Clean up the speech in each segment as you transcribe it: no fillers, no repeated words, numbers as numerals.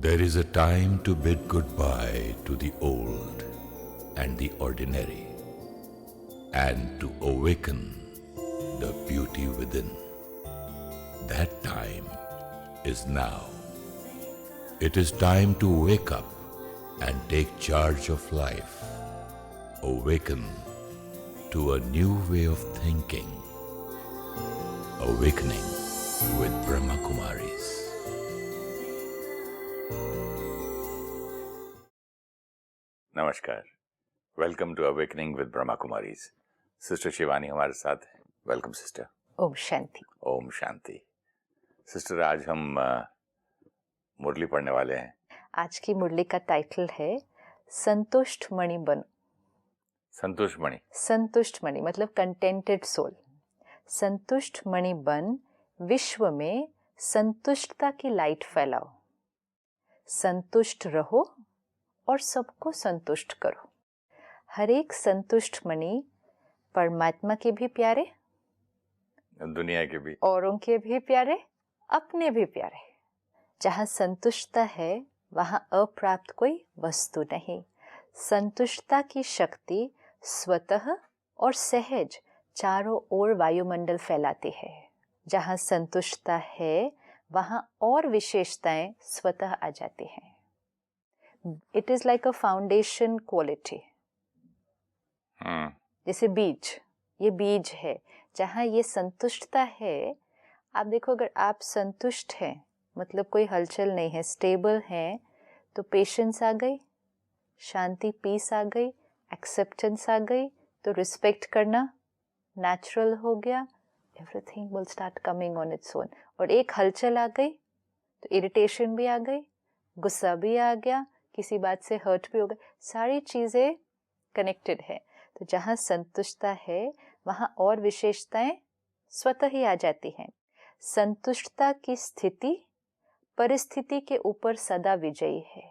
There is a time to bid goodbye to the old and the ordinary, and to awaken the beauty within. That time is now. It is time to wake up and take charge of life. Awaken to a new way of thinking. Awakening with Brahma Kumaris. नमस्कार, welcome to awakening with Brahma Kumaris. Sister Shivani हमारे साथ है। Welcome sister. ओम शांति। ओम शांति। Sister, आज हम मुरली पढ़ने वाले हैं। आज की मुरली का टाइटल है संतुष्ट मणि बन। संतुष्ट मणि। संतुष्ट मणि मतलब कंटेंटेड सोल। संतुष्ट मणि बन, विश्व में संतुष्टता की लाइट फैलाओ। संतुष्ट रहो और सबको संतुष्ट करो। हर एक संतुष्ट मणि परमात्मा के भी प्यारे, दुनिया के भी, औरों के भी प्यारे, अपने भी प्यारे। जहाँ संतुष्टता है वहाँ अप्राप्त कोई वस्तु नहीं। संतुष्टता की शक्ति स्वतः और सहज चारों ओर वायुमंडल फैलाती है। जहाँ संतुष्टता है वहाँ और विशेषताएं स्वतः आ जाती हैं। It is like a foundation quality. जैसे बीज, ये बीज है। जहाँ ये संतुष्टता है, आप देखो, अगर आप संतुष्ट हैं मतलब कोई हलचल नहीं है, स्टेबल हैं, तो पेशेंस आ गई, शांति, पीस आ गई, एक्सेप्टेंस आ गई, तो रिस्पेक्ट करना नेचुरल हो गया। Everything will start coming on its own. और एक हलचल आ गई तो इरिटेशन भी आ गई, गुस्सा भी आ गया, किसी बात से हर्ट भी हो गया। सारी चीज़ें कनेक्टेड है। तो जहाँ संतुष्टता है वहाँ और विशेषताएं स्वतः ही आ जाती हैं। संतुष्टता की स्थिति परिस्थिति के ऊपर सदा विजयी है।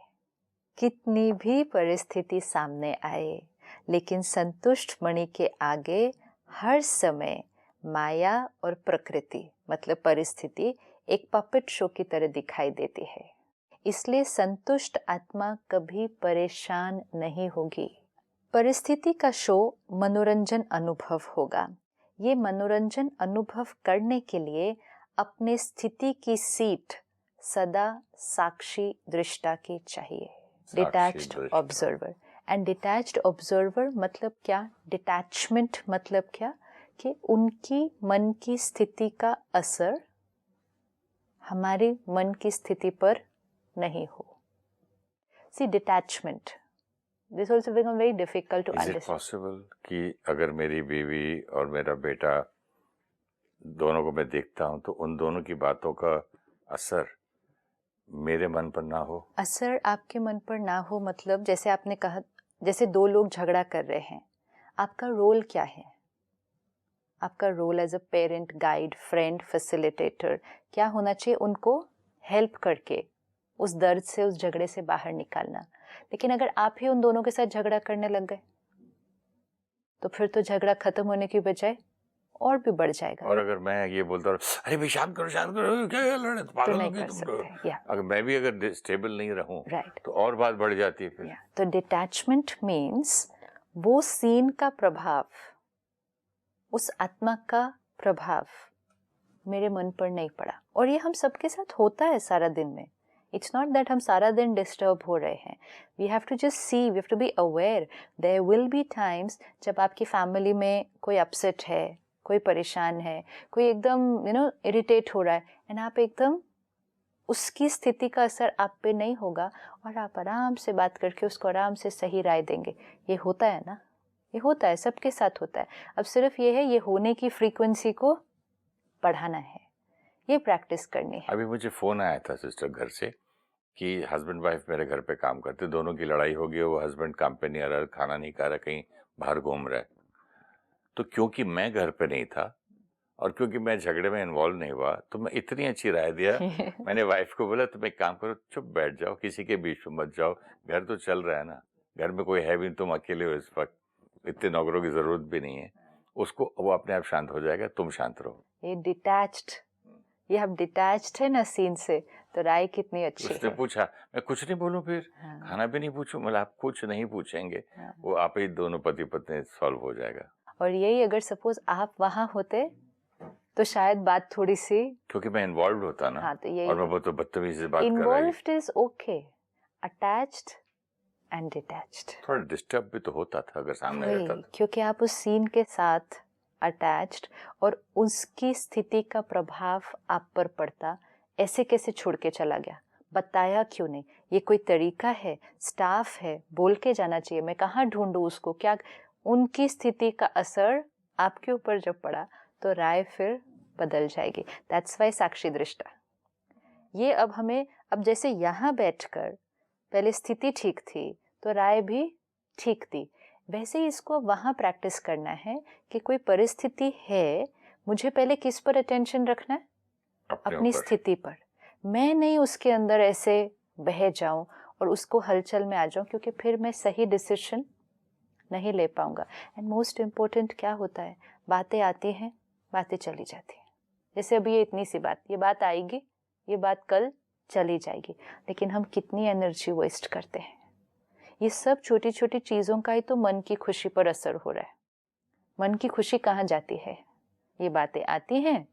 कितनी भी परिस्थिति सामने आए, लेकिन संतुष्ट मणि के आगे हर समय माया और प्रकृति मतलब परिस्थिति एक पपेट शो की तरह दिखाई देती है। इसलिए संतुष्ट आत्मा कभी परेशान नहीं होगी। परिस्थिति का शो मनोरंजन अनुभव होगा। ये मनोरंजन अनुभव करने के लिए अपने स्थिति की सीट सदा साक्षी दृष्टा की चाहिए। Detached observer. And detached observer मतलब क्या? डिटैचमेंट मतलब क्या? कि उनकी मन की स्थिति का असर हमारे मन की स्थिति पर नहीं हो। See, detachment. This also become very difficult to understand. Is it possible कि अगर मेरी बीवी और मेरा बेटा दोनों को मैं देखता हूँ तो उन दोनों की बातों का असर मेरे मन पर ना हो? असर आपके मन पर ना हो मतलब जैसे आपने कहा, जैसे दो लोग झगड़ा कर रहे हैं, आपका रोल क्या है? आपका role as a parent, guide, friend, facilitator क्या होना चाहिए? उनको हेल्प करके उस दर्द से, उस झगड़े से बाहर निकालना। लेकिन अगर आप ही उन दोनों के साथ झगड़ा करने लग गए तो फिर तो झगड़ा खत्म होने की बजाय और भी बढ़ जाएगा। और अगर मैं ये बोलता हूँ, अरे भाई शांत करो, क्या लड़े, तो नहीं कर सकते। अगर मैं भी अगर स्टेबल नहीं रहूं, राइट, तो और बात बढ़ जाती है फिर। तो डिटैचमेंट मीन्स वो सीन का प्रभाव, उस आत्मा का प्रभाव मेरे मन पर नहीं पड़ा। और ये हम सबके साथ होता है सारा दिन में। इट्स नॉट दैट हम सारा दिन डिस्टर्ब हो रहे हैं। We have to just see, we have to be aware. There will be times जब आपकी फैमिली में कोई अपसेट है, कोई परेशान है, कोई एकदम इरिटेट हो रहा है, एंड आप एकदम उसकी स्थिति का असर आप पे नहीं होगा और आप आराम से बात करके उसको आराम से सही राय देंगे। ये होता है ना, ये होता है, सबके साथ होता है। अब सिर्फ ये है, ये होने की फ्रीक्वेंसी को बढ़ाना है, ये प्रैक्टिस करनी है। अभी मुझे फोन आया था सिस्टर घर से कि हस्बैंड वाइफ मेरे घर पे काम करते, दोनों की लड़ाई हो गई, वो हस्बैंड काम पे नहीं आ रहा, खाना नहीं खा रहा, कहीं बाहर घूम रहा है। तो क्योंकि मैं घर पे नहीं था और क्योंकि मैं झगड़े में इन्वॉल्व नहीं हुआ, तो मैं इतनी अच्छी राय दिया। मैंने वाइफ को बोला, तुम एक काम करो, चुप बैठ जाओ, किसी के बीच में मत जाओ, घर तो चल रहा है ना, घर में कोई है भी, तुम अकेले हो इस वक्त, इतने नौकरों की जरूरत भी नहीं है। उसको वो अपने आप शांत हो जाएगा, तुम शांत रहो। ये डिटैच्ड ये आप डिटैच्ड है ना सीन से, तो राय कितनी अच्छी उसने है। पूछा, मैं कुछ नहीं बोलूं, फिर हाँ, खाना भी नहीं पूछूं, मतलब आप कुछ नहीं पूछेंगे, हाँ। वो आप ही दोनों पति पत्नी सॉल्व हो जाएगा। और यही अगर सपोज आप वहां होते तो शायद बात थोड़ी सी, क्योंकि मैं इन्वॉल्व होता ना, हाँ तो और यही मैं बहुत बदतमीजी से बात कर रही, involved is okay, attached and detached थोड़ा डिस्टर्ब भी तो होता था अगर सामने वही, रहता था। क्योंकि आप उस सीन के साथ अटैच्ड और उसकी स्थिति का प्रभाव आप पर पड़ता, ऐसे कैसे छोड़ के चला गया, बताया क्यों नहीं? ये कोई तरीका है? स्टाफ है, बोल के जाना चाहिए, मैं कहाँ ढूंढूं उसको, क्या? उनकी स्थिति का असर आपके ऊपर जब पड़ा तो राय फिर बदल जाएगी। दैट्स वाई साक्षी दृष्टा। ये अब हमें, अब जैसे यहाँ बैठकर पहले स्थिति ठीक थी तो राय भी ठीक थी, वैसे ही इसको वहाँ प्रैक्टिस करना है कि कोई परिस्थिति है, मुझे पहले किस पर अटेंशन रखना है? अपनी स्थिति पर। मैं नहीं उसके अंदर ऐसे बह जाऊं और उसको हलचल में आ जाऊं, क्योंकि फिर मैं सही डिसीजन नहीं ले पाऊंगा। एंड मोस्ट इम्पोर्टेंट क्या होता है, बातें आती हैं, बातें चली जाती हैं। जैसे अभी ये इतनी सी बात, ये बात आएगी, ये बात कल चली जाएगी, लेकिन हम कितनी एनर्जी वेस्ट करते हैं। ये सब छोटी छोटी चीज़ों का ही तो मन की खुशी पर असर हो रहा है। मन की खुशी कहाँ जाती है? ये बातें आती हैं,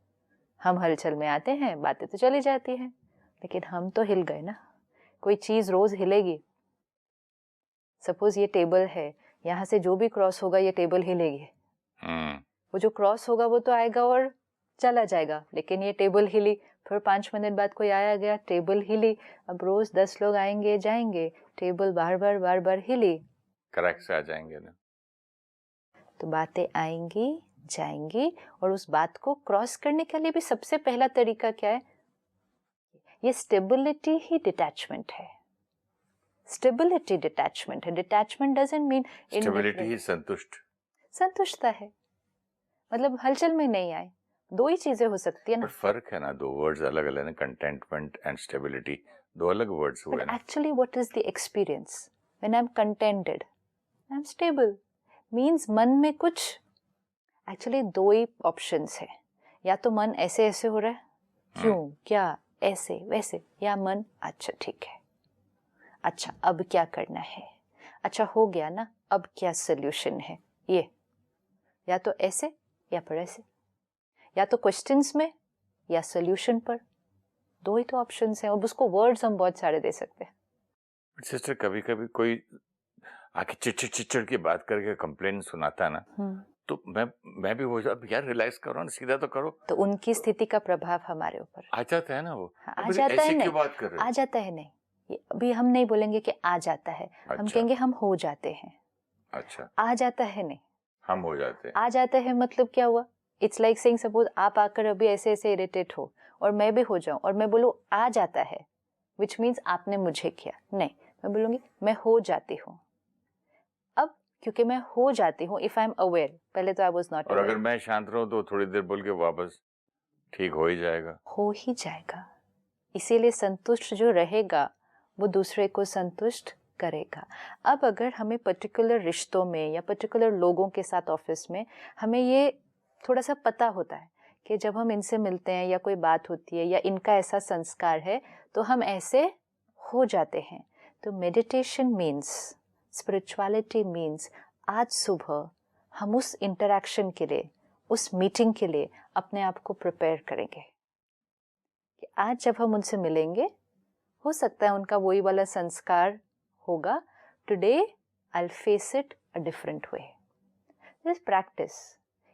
हम हलचल में आते हैं, बातें तो चली जाती हैं, लेकिन हम तो हिल गए ना। कोई चीज़ रोज हिलेगी, सपोज ये टेबल है, यहाँ से जो भी क्रॉस होगा ये टेबल हिलेगी। वो जो क्रॉस होगा वो तो आएगा और चला जाएगा, लेकिन ये टेबल हिली, फिर 5 मिनट बाद कोई आया गया, टेबल हिली। अब रोज 10 लोग आएंगे जाएंगे, टेबल बार बार हिली, करेक्ट से आ जाएंगे ना, तो बातें आएंगी जाएंगी। और उस बात को क्रॉस करने के लिए भी सबसे पहला तरीका क्या है? ये स्टेबिलिटी ही डिटैचमेंट है। स्टेबिलिटी डिटैचमेंट है। डिटैचमेंट डजंट मीन स्टेबिलिटी ही संतुष्टता है, मतलब हलचल में नहीं आए। दो ही चीजें हो सकती है ना। पर फर्क है ना, दो वर्ड्स अलग अलग है, कंटेंटमेंट एंड स्टेबिलिटी दो अलग वर्ड्स हुए ना। Actually what is the experience when I am contented, I am stable, means मन में कुछ, एक्चुअली दो ही ऑप्शंस है, या तो मन ऐसे ऐसे हो रहा है, क्यों, क्या, ऐसे वैसे, या मन अच्छा ठीक है, अच्छा अब क्या करना है, अच्छा हो गया ना, अब क्या सोल्यूशन है, ये या तो ऐसे या फिर ऐसे, या तो क्वेश्चंस में या सोल्यूशन पर। दो ही तो ऑप्शंस हैं, और उसको वर्ड्स हम बहुत सारे दे सकते हैं। सिस्टर कभी कभी कोई आके चिड़चिड़ की बात करके कंप्लेन सुनाता है ना, तो मैं भी हो जाता, यार रिलैक्स करो ना, सीधा तो करो। तो उनकी स्थिति का प्रभाव हमारे ऊपर आ जाता है ना वो, हाँ, आ जाता है, नहीं बात कर रहे आ जाता है, नहीं ये अभी हम नहीं बोलेंगे कि आ जाता है, हम कहेंगे हम हो जाते हैं। अच्छा, आ जाता है नहीं, हम हो जाते हैं। आ जाता है मतलब क्या हुआ? इट्स लाइक सेइंग सपोज आप आकर अभी ऐसे ऐसे इरिटेट हो और मैं भी हो जाऊं और मैं बोलूं आ जाता है, विच मीन्स आपने मुझे किया, नहीं, मैं बोलूंगी मैं हो जाती हूँ। अब क्योंकि मैं हो जाती हूँ, इफ आई एम अवेयर, पहले तो आई वाज नॉट और अवेयर। अगर मैं शांत रहूं तो थोड़ी देर बोल के वापस ठीक हो ही जाएगा, हो ही जाएगा। इसीलिए संतुष्ट जो रहेगा वो दूसरे को संतुष्ट करेगा। अब अगर हमें पर्टिकुलर रिश्तों में या पर्टिकुलर लोगों के साथ ऑफिस में हमें ये थोड़ा सा पता होता है कि जब हम इनसे मिलते हैं या कोई बात होती है या इनका ऐसा संस्कार है तो हम ऐसे हो जाते हैं, तो मेडिटेशन मीन्स, स्पिरिचुअलिटी मीन्स आज सुबह हम उस इंटरैक्शन के लिए, उस मीटिंग के लिए अपने आप को प्रिपेयर करेंगे कि आज जब हम उनसे मिलेंगे हो सकता है उनका वही वाला संस्कार होगा, today I will face it a different way. This practice,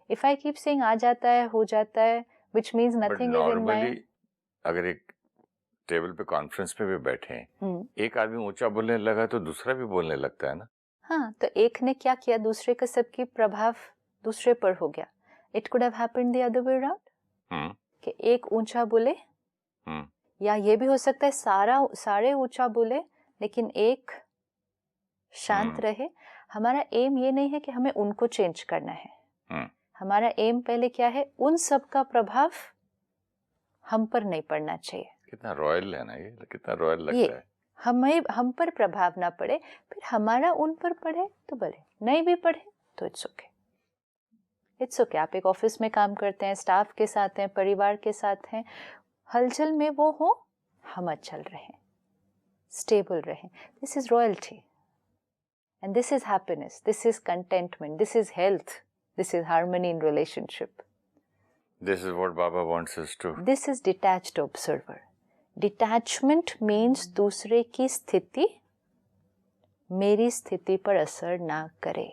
if I keep saying आ जाता है हो जाता है, which means nothing is in my. अगर एक टेबल पे कॉन्फ्रेंस पे भी बैठे हैं, एक आदमी ऊंचा बोलने लगा तो दूसरा भी बोलने लगता है ना। हाँ, तो एक ने क्या किया, दूसरे का सबकी प्रभाव दूसरे पर हो गया। It could have happened the other way around, कि एक ऊंचा बोले, या ये भी हो सकता है सारे ऊंचा बोले लेकिन एक शांत रहे। हमारा एम ये नहीं है कि हमें उनको चेंज करना है, हमारा एम पहले क्या है, उन सब का प्रभाव हम पर नहीं पड़ना चाहिए। कितना रॉयल है ना ये, कितना रॉयल लगता है। हम पर प्रभाव ना पड़े, फिर हमारा उन पर पड़े तो भले, नहीं भी पड़े तो इट्स ओके, इट्स ओके। आप एक ऑफिस में काम करते हैं, स्टाफ के साथ हैं, परिवार के साथ हैं, हलचल में वो हो, हम अचल रहें, स्टेबल रहें. This is royalty and this is happiness, this is contentment, this is health, this is harmony in relationship. This is what Baba wants us to. This is detached observer. Detachment means दूसरे की स्थिति मेरी स्थिति पर असर ना करे.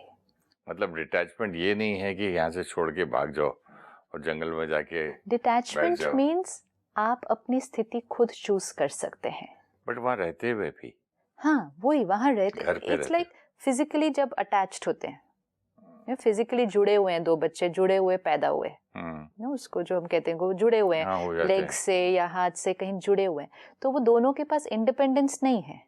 मतलब डिटैचमेंट ये नहीं है कि यहाँ से छोड़ के भाग जाओ और जंगल में जाके बैठ डिटैचमेंट जाओ. मीन्स आप अपनी स्थिति खुद चूज कर सकते हैं. बट वहाँ रहते हुए भी हाँ, वही वहाँ रहते. घर पे इट्स रहते. लाइक फिजिकली जब अटैच्ड होते हैं, फिजिकली जुड़े हुए हैं, दो बच्चे जुड़े हुए पैदा हुए, ना उसको जो हम कहते हैं वो जुड़े हुए हैं, हाँ, हो जाते लेग हैं. से या हाथ से कहीं जुड़े हुए हैं, तो वो दोनों के पास इंडिपेंडेंस नहीं है.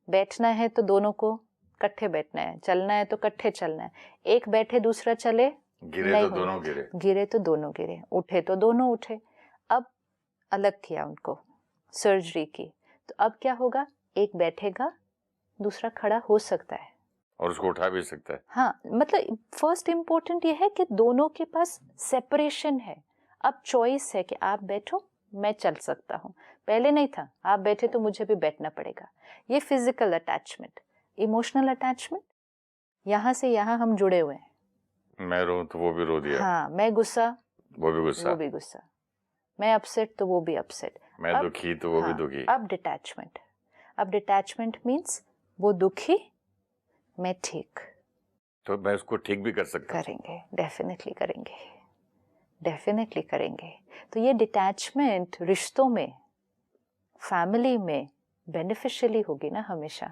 बैठना है तो दोनों को इकट्ठे बैठना है, चलना है तो इकट्ठे चलना है. एक बैठे दूसरा चले, गिरे नहीं तो होगा. दोनों गिरे. गिरे तो दोनों गिरे, उठे तो दोनों उठे. अब अलग किया उनको, सर्जरी की, तो अब क्या होगा, एक बैठेगा दूसरा खड़ा हो सकता है और उसको उठा भी सकता है. हाँ, मतलब फर्स्ट इम्पोर्टेंट ये है कि दोनों के पास सेपरेशन है. अब चॉइस है कि आप बैठो, मैं चल सकता हूँ. पहले नहीं था, आप बैठे तो मुझे भी बैठना पड़ेगा. ये फिजिकल अटैचमेंट. इमोशनल अटैचमेंट, यहाँ से यहाँ हम जुड़े हुए हैं. मैं रो तो वो भी रो दिया. हाँ, मैं गुस्सा, वो भी गुस्सा. वो भी गुस्सा. मैं अपसेट तो वो भी अपसेट. मैं दुखी तो वो भी दुखी. अब डिटैचमेंट. अब डिटैचमेंट मीन्स वो दुखी, मैं ठीक. तो मैं उसको ठीक भी कर सकता हूँ. करेंगे, डेफिनेटली करेंगे, डेफिनेटली करेंगे. तो ये डिटैचमेंट रिश्तों में, फैमिली में बेनिफिशियली होगी ना हमेशा.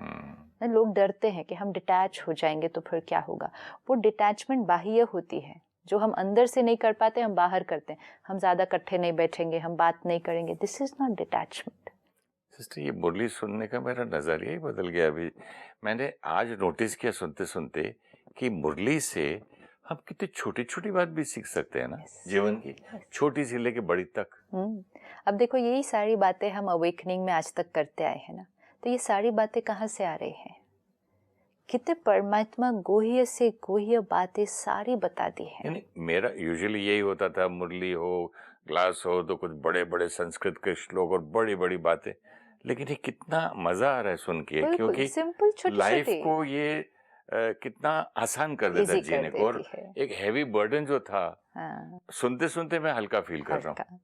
लोग डरते हैं कि हम डिटैच हो जाएंगे तो फिर क्या होगा. वो डिटैचमेंट बाह्य होती है, जो हम अंदर से नहीं कर पाते हम बाहर करते हैं. हम ज्यादा इकट्ठे नहीं बैठेंगे, हम बात नहीं करेंगे. This is not detachment. Sister, ये मुरली सुनने का मेरा नजरिया ही बदल गया. अभी मैंने आज नोटिस किया सुनते सुनते कि मुरली से हम कितनी छोटी छोटी बात भी सीख सकते हैं ना. जीवन की छोटी सी लेके बड़ी तक. अब देखो, यही सारी बातें हम अवेकनिंग में आज तक करते आए हैं ना. तो ये सारी बातें कहाँ से आ रही हैं? कितने परमात्मा गोह्य से गोह्य बातें सारी बता दी है. यानी मेरा यूजुअली यही होता था, मुरली हो, क्लास हो तो कुछ बड़े बड़े संस्कृत के श्लोक और बड़ी बड़ी बातें. लेकिन ये कितना मजा आ रहा है सुन के, क्योंकि सिंपल छोटी लाइफ छोटी को ये कितना आसान कर देता है Easy कर जीने को. और देती है. एक हैवी बर्डन जो था, हाँ, सुनते सुनते मैं हल्का फील कर रहा हूँ. हल्का.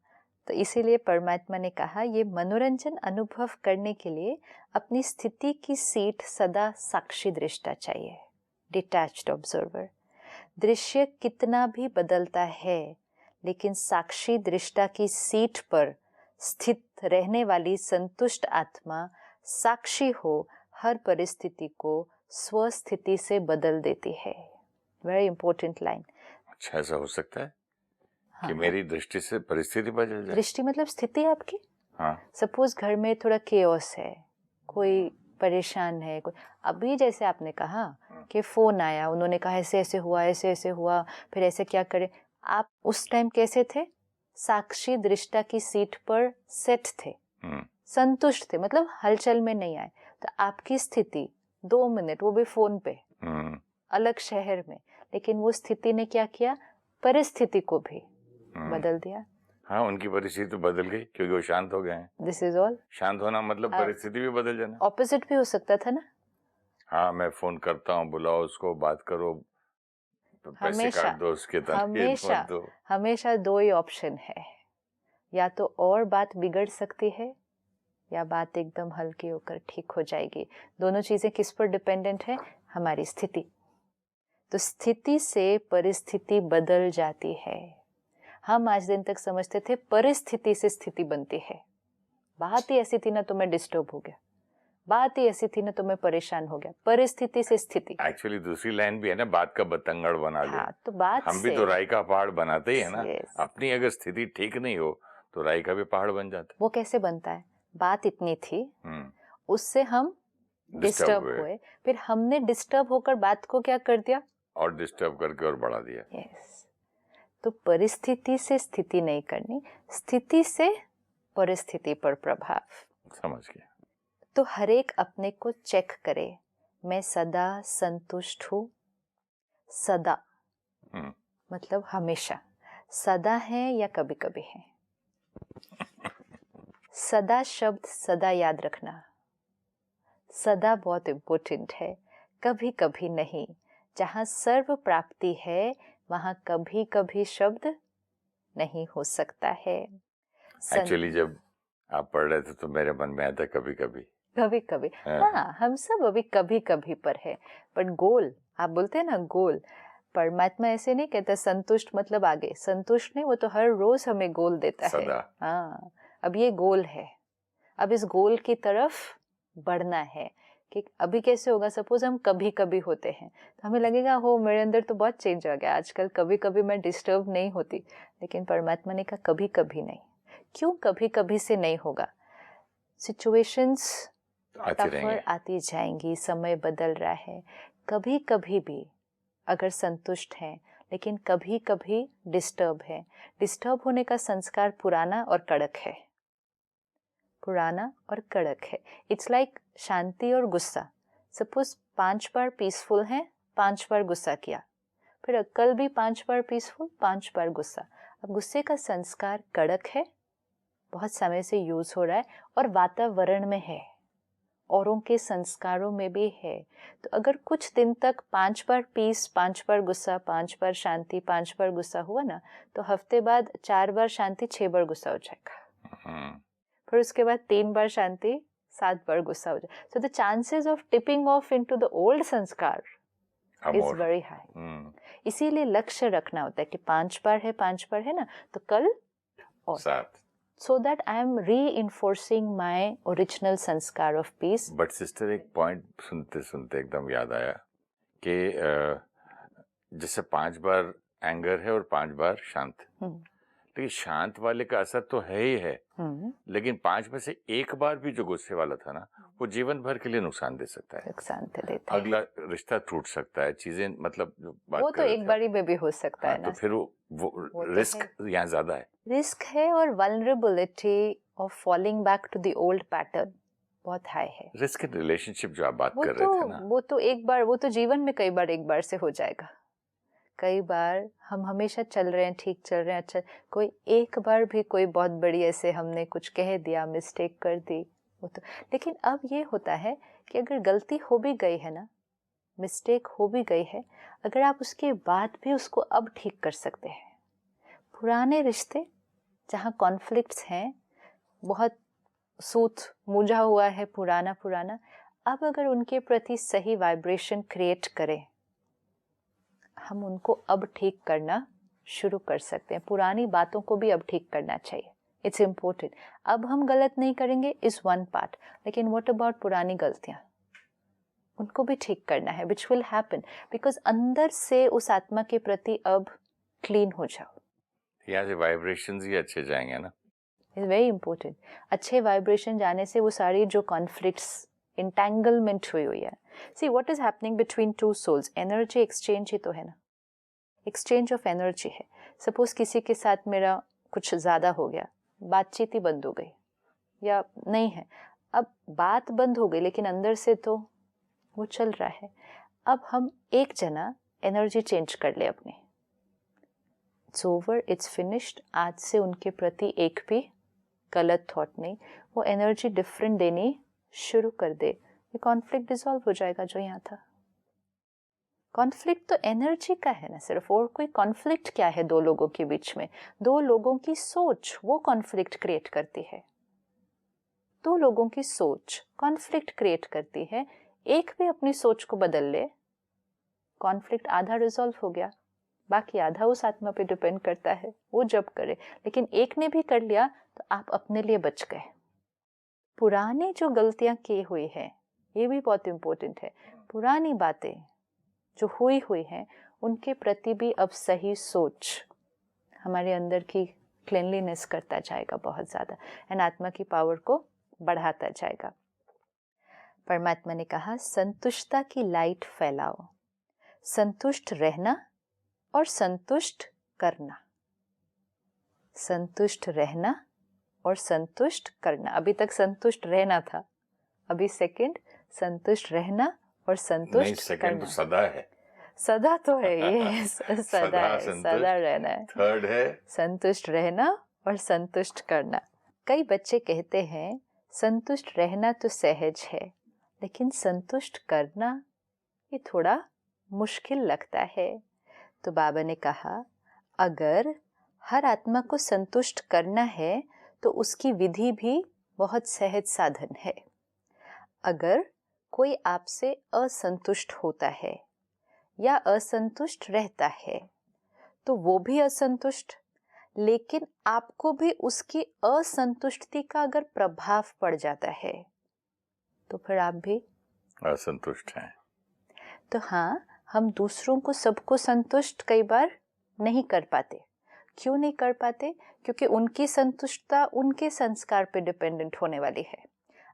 तो इसीलिए परमात्मा ने कहा, ये मनोरंजन अनुभव करने के लिए अपनी स्थिति की सीट सदा साक्षी दृष्टा चाहिए, डिटैच्ड ऑब्जर्वर. दृश्य कितना भी बदलता है, लेकिन साक्षी दृष्टा की सीट पर स्थित रहने वाली संतुष्ट आत्मा साक्षी हो हर परिस्थिति को स्वस्थिति से बदल देती है. Very important line. अच्छा, ऐसा हो सकता है कि हाँ, मेरी दृष्टि से परिस्थिति बदल जाए. दृष्टि मतलब स्थिति आपकी. हाँ, सपोज घर में थोड़ा केओस है, कोई परेशान है, कोई, अभी जैसे आपने कहा कि फोन आया, उन्होंने कहा ऐसे ऐसे हुआ, ऐसे ऐसे हुआ, फिर ऐसे क्या करें. आप उस टाइम कैसे थे? साक्षी दृष्टा की सीट पर सेट थे, संतुष्ट थे, मतलब हलचल में नहीं आए. तो आपकी स्थिति 2 मिनट, वो भी फोन पे, अलग शहर में, लेकिन वो स्थिति ने क्या किया, परिस्थिति को भी बदल दिया. हाँ, उनकी परिस्थिति तो बदल गई क्योंकि वो शांत हो गए हैं. This is all. शांत होना मतलब परिस्थिति भी बदल जाना. ऑपोजिट भी हो सकता था ना. हाँ, मैं फोन करता हूँ, बुलाओ उसको, बात करो, तो पैसे हमेशा काट दो उसके, हमेशा हमेशा 2 ही ऑप्शन है, या तो और बात बिगड़ सकती है या बात एकदम हल्की होकर ठीक हो जाएगी. दोनों चीजें किस पर डिपेंडेंट है? हमारी स्थिति. तो स्थिति से परिस्थिति बदल जाती है. हम आज दिन तक समझते थे परिस्थिति से स्थिति बनती है. बात ही ऐसी थी ना तो मैं डिस्टर्ब हो गया, बात ही ऐसी थी ना तो मैं परेशान हो गया. परिस्थिति से स्थिति. एक्चुअली दूसरी लाइन भी है ना, बात का बतंगड़ बना ले. हाँ, तो बात हम भी तो राई का पहाड़ बनाते ही है ना. Yes. अपनी अगर स्थिति ठीक नहीं हो तो राई का भी पहाड़ बन जाता वो कैसे बनता है? बात इतनी थी, है. उससे हम डिस्टर्ब हुए, फिर हमने डिस्टर्ब होकर बात को क्या कर दिया, और डिस्टर्ब करके और बढ़ा दिया. यस. तो परिस्थिति से स्थिति नहीं करनी, स्थिति से परिस्थिति पर प्रभाव. समझ गया. तो हर एक अपने को चेक करे, मैं सदा संतुष्ट हूँ. सदा मतलब हमेशा, सदा है या कभी कभी है. सदा शब्द सदा याद रखना, सदा बहुत इम्पोर्टेंट है, कभी कभी नहीं। जहाँ सर्व प्राप्ति है वहाँ कभी कभी शब्द नहीं हो सकता है। एक्चुअली जब आप पढ़ रहे थे तो मेरे मन में आया था कभी कभी। कभी कभी, हाँ। हाँ, हम सब अभी कभी कभी पर है। बट गोल, आप बोलते हैं ना गोल, परमात्मा ऐसे नहीं कहता संतुष्ट मतलब आगे, संतुष्ट नहीं, वो तो हर रोज हमें गोल देता है। सदा। हाँ, अब ये गोल है, अब इस गोल की तरफ बढ़ना है। कि अभी कैसे होगा, सपोज हम कभी कभी होते हैं तो हमें लगेगा हो मेरे अंदर तो बहुत चेंज आ गया, आजकल कभी कभी मैं डिस्टर्ब नहीं होती। लेकिन परमात्मा ने कहा कभी कभी नहीं। क्यों कभी कभी से नहीं होगा? सिचुएशंस टफर आती जाएंगी, समय बदल रहा है। कभी कभी भी अगर संतुष्ट हैं, लेकिन कभी कभी डिस्टर्ब है। डिस्टर्ब होने का संस्कार पुराना और कड़क है, पुराना और कड़क है। इट्स लाइक शांति और गुस्सा। सपोज 5 बार पीसफुल है, 5 बार गुस्सा किया, फिर कल भी 5 बार पीसफुल, 5 बार गुस्सा। अब गुस्से का संस्कार कड़क है, बहुत समय से यूज हो रहा है और वातावरण में है, औरों के संस्कारों में भी है। तो अगर कुछ दिन तक 5 बार पीस, 5 बार गुस्सा, 5 बार शांति, 5 बार गुस्सा हुआ ना, तो हफ्ते बाद 4 बार शांति, 6 बार गुस्सा हो जाएगा। फिर उसके बाद 3 बार शांति, 7 बार गुस्सा हो जाए। So the chances of tipping of into the old संस्कार इज वेरी हाई। इसीलिए लक्ष्य रखना होता है कि 5 बार है, 5 बार है ना, तो कल और 7, so that I am reinforcing my original संस्कार of peace. बट सिस्टर एक पॉइंट सुनते सुनते एकदम याद आया कि जैसे 5 बार एंगर है और 5 बार शांत, लेकिन शांत वाले का असर तो है ही है, लेकिन 5 में से एक बार भी जो गुस्से वाला था ना, वो जीवन भर के लिए नुकसान दे सकता है, नुकसान दे देता है। अगला रिश्ता टूट सकता है, चीजें मतलब वो तो एक बारी में भी हो सकता है ना। तो फिर वो रिस्क यहाँ ज्यादा है, रिस्क है, और vulnerability of falling back to the old pattern बहुत हाई है। रिस्क इन रिलेशनशिप जो आप बात कर रहे थे ना, वो तो एक बार, वो तो जीवन में कई बार एक बार से हो जाएगा। कई बार हम हमेशा चल रहे हैं, ठीक चल रहे हैं, अच्छा, कोई एक बार भी कोई बहुत बड़ी ऐसे हमने कुछ कह दिया, मिस्टेक कर दी, वो तो। लेकिन अब ये होता है कि अगर गलती हो भी गई है ना, मिस्टेक हो भी गई है, अगर आप उसके बाद भी उसको अब ठीक कर सकते हैं। पुराने रिश्ते जहाँ कॉन्फ्लिक्ट्स हैं, बहुत सूत मूझा हुआ है, पुराना, अब अगर उनके प्रति सही वाइब्रेशन क्रिएट करें, हम उनको अब ठीक करना शुरू कर सकते हैं। पुरानी बातों को भी अब ठीक करना चाहिए, इट्स इम्पोर्टेंट। अब हम गलत नहीं करेंगे इज वन पार्ट, लेकिन व्हाट अबाउट पुरानी गलतियां, उनको भी ठीक करना है, विच विल हैपन बिकॉज अंदर से उस आत्मा के प्रति अब क्लीन हो जाओ। यहाँ से वाइब्रेशंस ही अच्छे जाएंगे ना, इज वेरी इंपॉर्टेंट। अच्छे वाइब्रेशन जाने से वो सारी जो कॉन्फ्लिक्ट्स, इंटेंगलमेंट हुई है, see what is happening between two souls, energy exchange ही तो है ना, एक्सचेंज ऑफ एनर्जी है। सपोज किसी के साथ मेरा कुछ ज़्यादा हो गया, बातचीत ही बंद हो गई या नहीं है, अब बात बंद हो गई लेकिन अंदर से तो वो चल रहा है। अब हम एक जना एनर्जी चेंज कर ले अपनी, इट्स ओवर, इट्स फिनिश्ड, आज से उनके प्रति एक भी गलत थॉट नहीं, वो एनर्जी डिफरेंट देनी शुरू कर दे, ये कॉन्फ्लिक्ट डिसॉल्व हो जाएगा जो यहाँ था। कॉन्फ्लिक्ट तो एनर्जी का है ना सिर्फ, और कोई कॉन्फ्लिक्ट क्या है दो लोगों के बीच में? दो लोगों की सोच वो कॉन्फ्लिक्ट क्रिएट करती है, दो लोगों की सोच कॉन्फ्लिक्ट क्रिएट करती है। एक भी अपनी सोच को बदल ले, कॉन्फ्लिक्ट आधा रिजॉल्व हो गया, बाकी आधा उस आत्मा पे डिपेंड करता है वो जब करे। लेकिन एक ने भी कर लिया तो आप अपने लिए बच गए। पुरानी जो गलतियां की हुई है, ये भी बहुत इंपॉर्टेंट है, पुरानी बातें जो हुई हैं उनके प्रति भी अब सही सोच हमारे अंदर की क्लीनलीनेस करता जाएगा बहुत ज़्यादा, एंड आत्मा की पावर को बढ़ाता जाएगा। परमात्मा ने कहा संतुष्टता की लाइट फैलाओ, संतुष्ट रहना और संतुष्ट करना, संतुष्ट रहना और संतुष्ट करना। अभी तक संतुष्ट रहना था, अभी सेकंड संतुष्ट रहना और संतुष्ट करना। तो सदा है, सदा तो है ये, सदा है, सदा रहना है। थर्ड है संतुष्ट रहना और संतुष्ट करना। कई बच्चे कहते हैं संतुष्ट रहना तो सहज है, लेकिन संतुष्ट करना ये थोड़ा मुश्किल लगता है। तो बाबा ने कहा, अगर हर आत्मा को संतुष्ट करना है तो उसकी विधि भी बहुत सहज साधन है। अगर कोई आपसे असंतुष्ट होता है या असंतुष्ट रहता है तो वो भी असंतुष्ट, लेकिन आपको भी उसकी असंतुष्टि का अगर प्रभाव पड़ जाता है तो फिर आप भी असंतुष्ट हैं। तो हाँ, हम दूसरों को सबको संतुष्ट कई बार नहीं कर पाते। क्यों नहीं कर पाते? क्योंकि उनकी संतुष्टता उनके संस्कार पे डिपेंडेंट होने वाली है।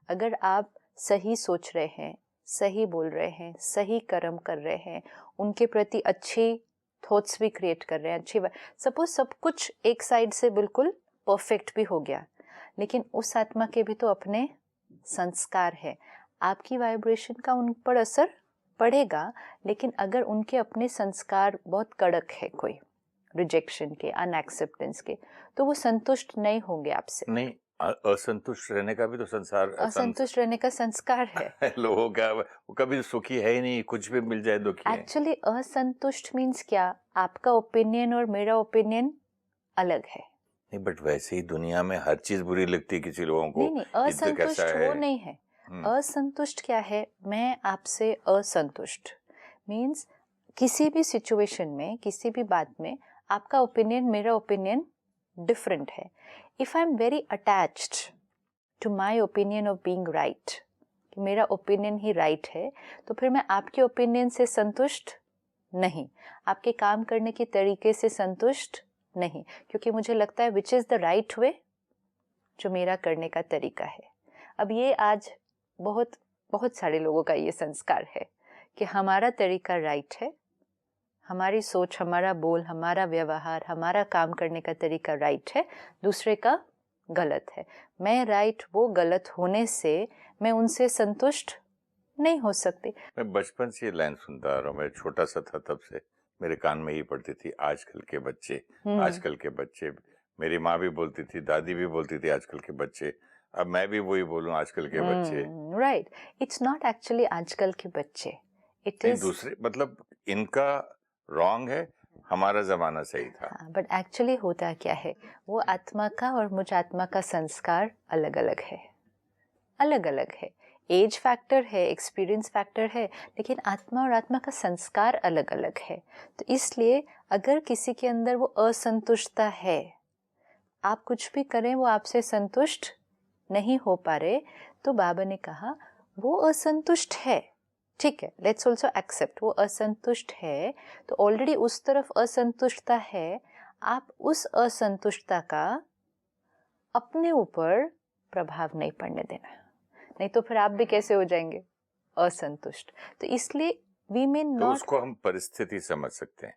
अगर आप सही सोच रहे हैं, सही बोल रहे हैं, सही कर्म कर रहे हैं, उनके प्रति अच्छी थॉट्स भी क्रिएट कर रहे हैं, अच्छी बात, सपोज सब कुछ एक साइड से बिल्कुल परफेक्ट भी हो गया, लेकिन उस आत्मा के भी तो अपने संस्कार है। आपकी वाइब्रेशन का उन पर असर पड़ेगा, लेकिन अगर उनके अपने संस्कार बहुत कड़क है, कोई रिजेक्शन के, अनएक्सेप्टेंस के, तो वो संतुष्ट नहीं होंगे आपसे। नहीं, असंतुष्ट रहने का भी तो संसार असंतुष्ट रहने का संस्कार है। लोगों का वो कभी सुखी है ही नहीं, कुछ भी मिल जाए दुखी है। एक्चुअली असंतुष्ट मीन्स क्या? आपका ओपिनियन और मेरा ओपिनियन अलग है। नहीं, बट वैसे ही दुनिया में हर चीज बुरी लगती है किसी लोगों को। नहीं, असंतुष्ट वो नहीं है। असंतुष्ट क्या है? मैं आपसे असंतुष्ट मीन्स किसी भी सिचुएशन में, किसी भी बात में आपका ओपिनियन मेरा ओपिनियन डिफरेंट है। If I am very attached to my opinion of being right, मेरा ओपिनियन ही राइट है, तो फिर मैं आपके ओपिनियन से संतुष्ट नहीं, आपके काम करने के तरीके से संतुष्ट नहीं, क्योंकि मुझे लगता है which is the right way, जो मेरा करने का तरीका है। अब ये आज बहुत सारे लोगों का ये संस्कार है कि हमारा तरीका राइट है, हमारी सोच, हमारा बोल, हमारा व्यवहार, हमारा काम करने का तरीका राइट है, दूसरे का गलत है। मैं राइट, वो गलत होने से मैं उनसे संतुष्ट नहीं हो सकती। मैं बचपन से ये लाइन सुनता आ रहा हूँ, मैं छोटा सा था तब से मेरे कान में ही पड़ती थी, आजकल के बच्चे, आजकल के बच्चे। मेरी माँ भी बोलती थी, दादी भी बोलती थी, आजकल के बच्चे। अब मैं भी वही बोलूं, आजकल के बच्चे। राइट, इट्स नॉट एक्चुअली आजकल के बच्चे, इट इज दूसरे, मतलब इनका रॉन्ग है, हमारा जमाना सही था। बट एक्चुअली होता क्या है, वो आत्मा का और मुझ आत्मा का संस्कार अलग अलग है, अलग अलग है। एज फैक्टर है, एक्सपीरियंस फैक्टर है, लेकिन आत्मा और आत्मा का संस्कार अलग अलग है। तो इसलिए अगर किसी के अंदर वो असंतुष्टता है, आप कुछ भी करें वो आपसे संतुष्ट नहीं हो पा रहे, तो बाबा ने कहा वो असंतुष्ट है, ठीक है, लेट्स ऑल्सो एक्सेप्ट वो असंतुष्ट है, तो ऑलरेडी उस तरफ असंतुष्टता है, आप उस असंतुष्टता का अपने ऊपर प्रभाव नहीं पड़ने देना, नहीं तो फिर आप भी कैसे हो जाएंगे असंतुष्ट। तो इसलिए वी मे नॉट, तो उसको हम परिस्थिति समझ सकते हैं,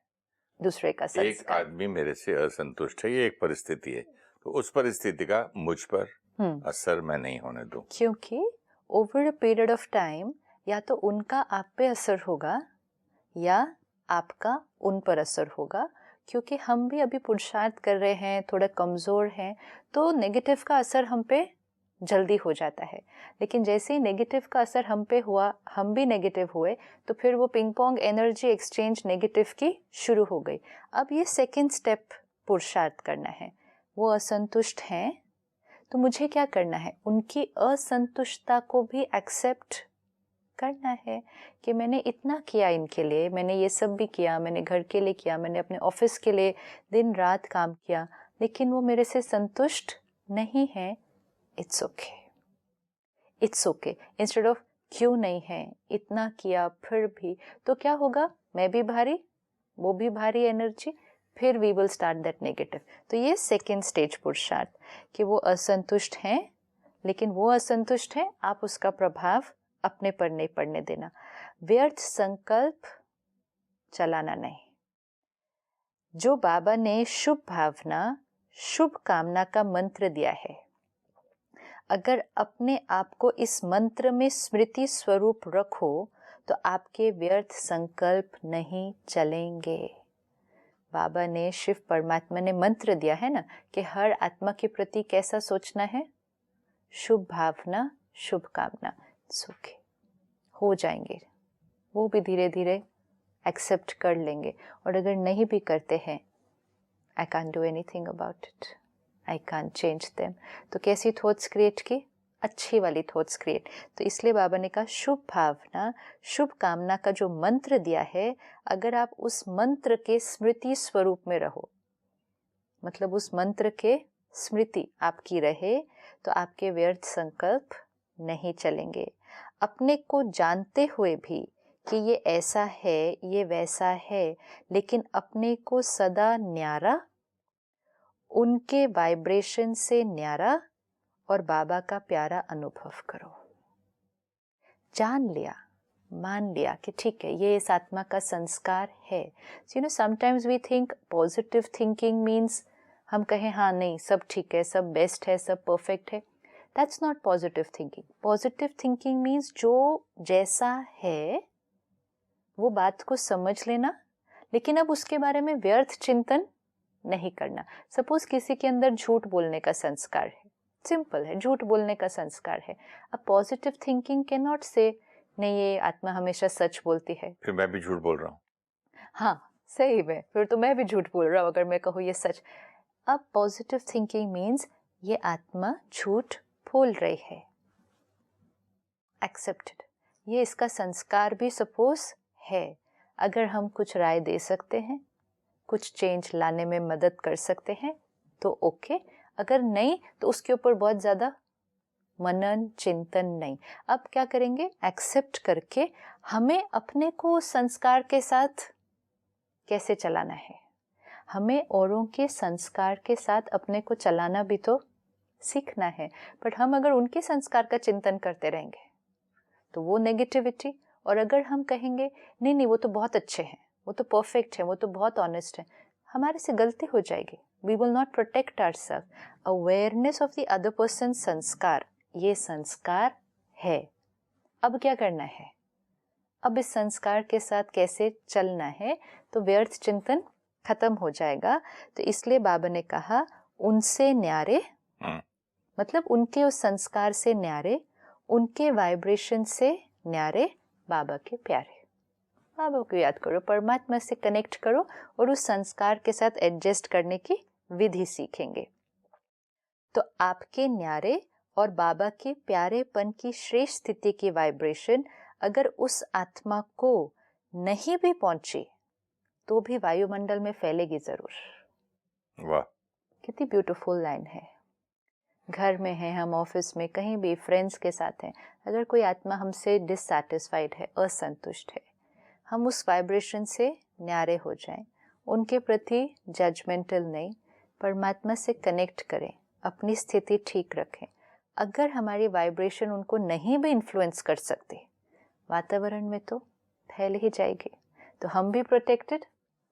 दूसरे का संस्कार। एक आदमी मेरे से असंतुष्ट है, ये एक परिस्थिति है, तो उस परिस्थिति का मुझ पर असर मैं नहीं होने दूं, क्योंकि over a period of time या तो उनका आप पे असर होगा या आपका उन पर असर होगा, क्योंकि हम भी अभी पुरुषार्थ कर रहे हैं, थोड़ा कमज़ोर हैं, तो नेगेटिव का असर हम पे जल्दी हो जाता है। लेकिन जैसे ही नेगेटिव का असर हम पे हुआ, हम भी नेगेटिव हुए, तो फिर वो ping pong energy exchange negative की शुरू हो गई। अब ये सेकंड स्टेप पुरुषार्थ करना है। वो असंतुष्ट हैं तो मुझे क्या करना है, उनकी असंतुष्टता को भी एक्सेप्ट करना है कि मैंने इतना किया इनके लिए, मैंने ये सब भी किया, मैंने घर के लिए किया, मैंने अपने ऑफिस के लिए दिन रात काम किया, लेकिन वो मेरे से संतुष्ट नहीं है। It's okay, it's okay. Instead of क्यों नहीं है, इतना किया फिर भी, तो क्या होगा, मैं भी भारी, वो भी भारी एनर्जी, फिर we will start that negative. तो ये सेकेंड स्टेज पुरुषार्थ कि वो असंतुष्ट हैं, लेकिन वो असंतुष्ट हैं, आप उसका प्रभाव अपने पर नहीं पड़ने देना। व्यर्थ संकल्प चलाना नहीं। जो बाबा ने शुभ भावना, शुभ कामना का मंत्र दिया है, अगर अपने आप को इस मंत्र में स्मृति स्वरूप रखो तो आपके व्यर्थ संकल्प नहीं चलेंगे। बाबा ने, शिव परमात्मा ने मंत्र दिया है ना कि हर आत्मा के प्रति कैसा सोचना है, शुभ भावना, शुभ कामना। सुखे हो जाएंगे, वो भी धीरे धीरे एक्सेप्ट कर लेंगे। और अगर नहीं भी करते हैं, I can't do anything about it, I can't change them. तो कैसी थॉट्स क्रिएट की, अच्छी वाली थॉट्स क्रिएट। तो इसलिए बाबा ने कहा शुभ भावना, शुभ कामना का जो मंत्र दिया है, अगर आप उस मंत्र के स्मृति स्वरूप में रहो, मतलब उस मंत्र के स्मृति आपकी रहे, तो आपके व्यर्थ संकल्प नहीं चलेंगे। अपने को जानते हुए भी कि ये ऐसा है, ये वैसा है, लेकिन अपने को सदा न्यारा, उनके वाइब्रेशन से न्यारा और बाबा का प्यारा अनुभव करो। जान लिया, मान लिया कि ठीक है, ये इस आत्मा का संस्कार है। You know, sometimes we think positive thinking means हम कहें हाँ नहीं सब ठीक है, सब बेस्ट है, सब परफेक्ट है। That's not positive thinking. Positive thinking means जो जैसा है वो बात को समझ लेना, लेकिन अब उसके बारे में व्यर्थ चिंतन नहीं करना। सपोज किसी के अंदर झूठ बोलने का संस्कार है, सिंपल है, झूठ बोलने का संस्कार है। अब पॉजिटिव थिंकिंग कैन नॉट से नहीं ये आत्मा हमेशा सच बोलती है, फिर मैं भी झूठ बोल रहा हूँ। हाँ सही में, फिर तो मैं भी झूठ बोल रहा हूँ अगर मैं कहूँ ये सच। अब पॉजिटिव थिंकिंग मीन्स ये आत्मा झूठ बोल रही है, एक्सेप्टेड, ये इसका संस्कार भी सपोज है। अगर हम कुछ राय दे सकते हैं, कुछ चेंज लाने में मदद कर सकते हैं तो ओके, अगर नहीं तो उसके ऊपर बहुत ज़्यादा मनन चिंतन नहीं। अब क्या करेंगे, एक्सेप्ट करके हमें अपने को संस्कार के साथ कैसे चलाना है, हमें औरों के संस्कार के साथ अपने को चलाना भी तो सीखना है। बट हम अगर उनके संस्कार का चिंतन करते रहेंगे तो वो नेगेटिविटी, और अगर हम कहेंगे नहीं नहीं वो तो बहुत अच्छे हैं, वो तो परफेक्ट है, वो तो बहुत ऑनेस्ट है, हमारे से गलती हो जाएगी। We will not protect ourself. Awareness of the other person संस्कार, ये संस्कार है। अब क्या करना है, अब इस संस्कार के साथ कैसे चलना है, तो व्यर्थ चिंतन खत्म हो जाएगा। तो इसलिए बाबा ने कहा उनसे न्यारे, मतलब उनके उस संस्कार से न्यारे, उनके वाइब्रेशन से न्यारे बाबा के प्यारे। बाबा को याद करो, परमात्मा से कनेक्ट करो और उस संस्कार के साथ एडजस्ट करने की विधि सीखेंगे। तो आपके न्यारे और बाबा के प्यारेपन की श्रेष्ठ स्थिति की वाइब्रेशन अगर उस आत्मा को नहीं भी पहुंची तो भी वायुमंडल में फैलेगी जरूर। वाह, कितनी ब्यूटीफुल लाइन है। घर में हैं हम, ऑफिस में, कहीं भी फ्रेंड्स के साथ हैं, अगर कोई आत्मा हमसे डिससैटिस्फाइड है, असंतुष्ट है, हम उस वाइब्रेशन से न्यारे हो जाएं, उनके प्रति जजमेंटल नहीं, परमात्मा से कनेक्ट करें, अपनी स्थिति ठीक रखें। अगर हमारी वाइब्रेशन उनको नहीं भी इन्फ्लुएंस कर सकती, वातावरण में तो फैल ही जाएगी। तो हम भी प्रोटेक्टेड,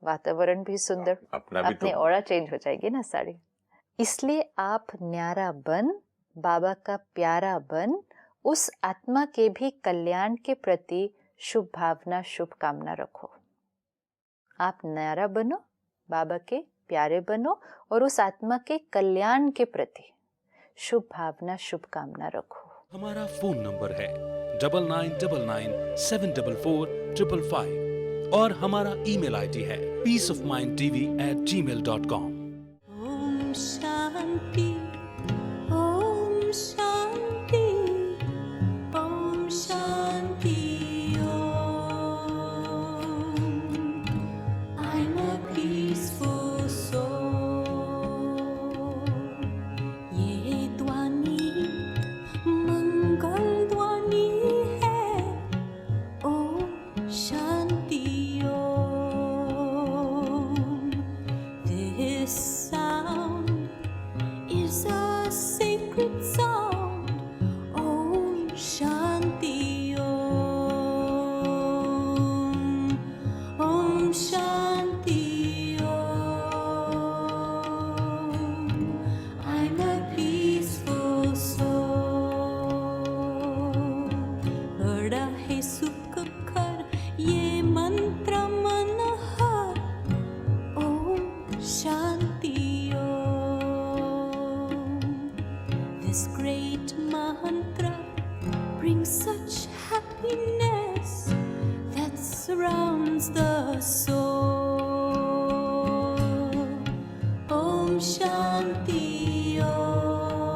वातावरण भी सुंदर, अपनी ऑरा चेंज हो जाएगी ना सारी। इसलिए आप न्यारा बन, बाबा का प्यारा बन, उस आत्मा के भी कल्याण के प्रति शुभ भावना, शुभ कामना रखो। आप न्यारा बनो, बाबा के प्यारे बनो और उस आत्मा के कल्याण के प्रति शुभ भावना, शुभ कामना रखो। हमारा फोन नंबर है 9999744555 और हमारा ईमेल आईडी है peaceofmindtv@gmail.com। ओम शांति, ओम शांति, ओम शांति, ओम। I'm a peaceful soul। ये ध्वनि मंगल ध्वनि है, ओम शांति, ओम। This happiness that surrounds the soul. Om Shanti Om.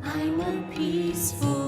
I'm a peaceful